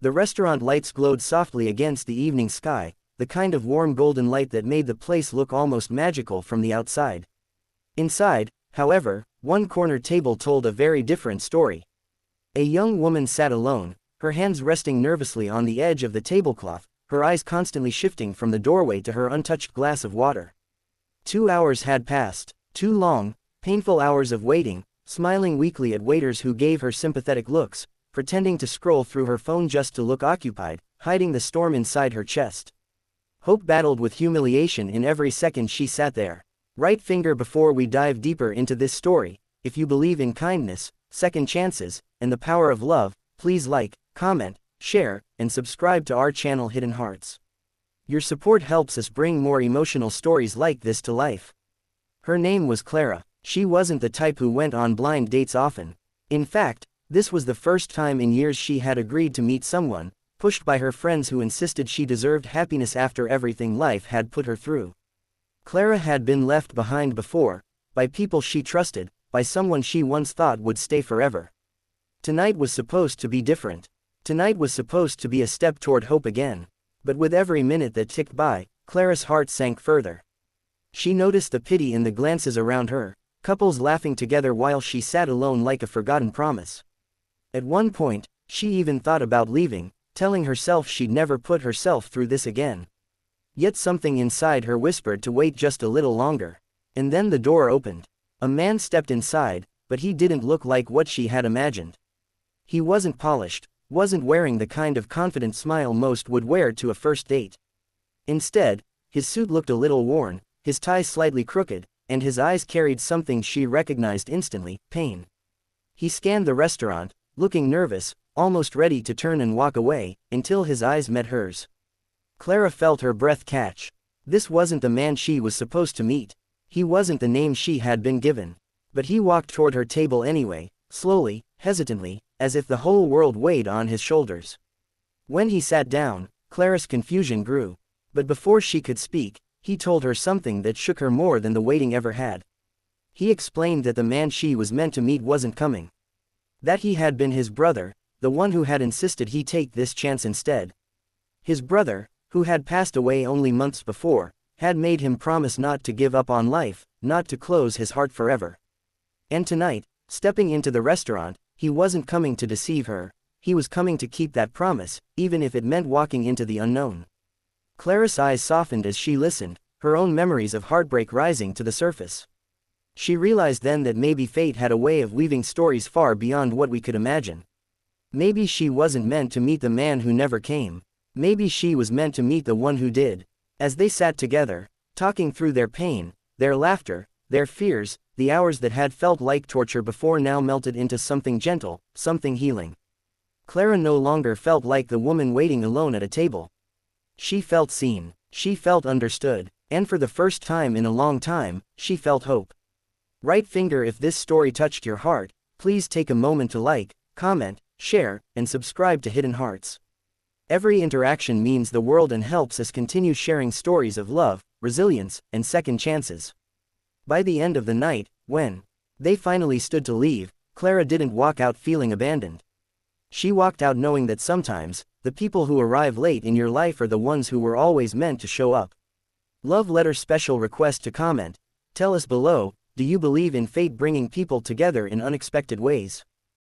The restaurant lights glowed softly against the evening sky, the kind of warm golden light that made the place look almost magical from the outside. Inside, however, one corner table told a very different story. A young woman sat alone, her hands resting nervously on the edge of the tablecloth, her eyes constantly shifting from the doorway to her untouched glass of water. 2 hours had passed, 2 long, painful hours of waiting, smiling weakly at waiters who gave her sympathetic looks, pretending to scroll through her phone just to look occupied, hiding the storm inside her chest. Hope battled with humiliation in every second she sat there. Right finger, before we dive deeper into this story, if you believe in kindness, second chances, and the power of love, please like, comment, share, and subscribe to our channel Hidden Hearts. Your support helps us bring more emotional stories like this to life. Her name was Clara. She wasn't the type who went on blind dates often. In fact, this was the first time in years she had agreed to meet someone, pushed by her friends who insisted she deserved happiness after everything life had put her through. Clara had been left behind before, by people she trusted, by someone she once thought would stay forever. Tonight was supposed to be different. Tonight was supposed to be a step toward hope again. But with every minute that ticked by, Clara's heart sank further. She noticed the pity in the glances around her, couples laughing together while she sat alone like a forgotten promise. At one point, she even thought about leaving, telling herself she'd never put herself through this again. Yet something inside her whispered to wait just a little longer. And then the door opened. A man stepped inside, but he didn't look like what she had imagined. He wasn't polished, wasn't wearing the kind of confident smile most would wear to a first date. Instead, his suit looked a little worn, his tie slightly crooked, and his eyes carried something she recognized instantly: pain. He scanned the restaurant, looking nervous, almost ready to turn and walk away, until his eyes met hers. Clara felt her breath catch. This wasn't the man she was supposed to meet. He wasn't the name she had been given. But he walked toward her table anyway, slowly, hesitantly, as if the whole world weighed on his shoulders. When he sat down, Clara's confusion grew. But before she could speak, he told her something that shook her more than the waiting ever had. He explained that the man she was meant to meet wasn't coming. That he had been his brother, the one who had insisted he take this chance instead. His brother, who had passed away only months before, had made him promise not to give up on life, not to close his heart forever. And tonight, stepping into the restaurant, he wasn't coming to deceive her, he was coming to keep that promise, even if it meant walking into the unknown. Clara's eyes softened as she listened, her own memories of heartbreak rising to the surface. She realized then that maybe fate had a way of weaving stories far beyond what we could imagine. Maybe she wasn't meant to meet the man who never came. Maybe she was meant to meet the one who did. As they sat together, talking through their pain, their laughter, their fears, the hours that had felt like torture before now melted into something gentle, something healing. Clara no longer felt like the woman waiting alone at a table. She felt seen, she felt understood, and for the first time in a long time, she felt hope. Right finger, if this story touched your heart, please take a moment to like, comment, share, and subscribe to Hidden Hearts. Every interaction means the world and helps us continue sharing stories of love, resilience, and second chances. By the end of the night, when they finally stood to leave, Clara didn't walk out feeling abandoned. She walked out knowing that sometimes, the people who arrive late in your life are the ones who were always meant to show up. Love letter special request to comment. Tell us below, do you believe in fate bringing people together in unexpected ways?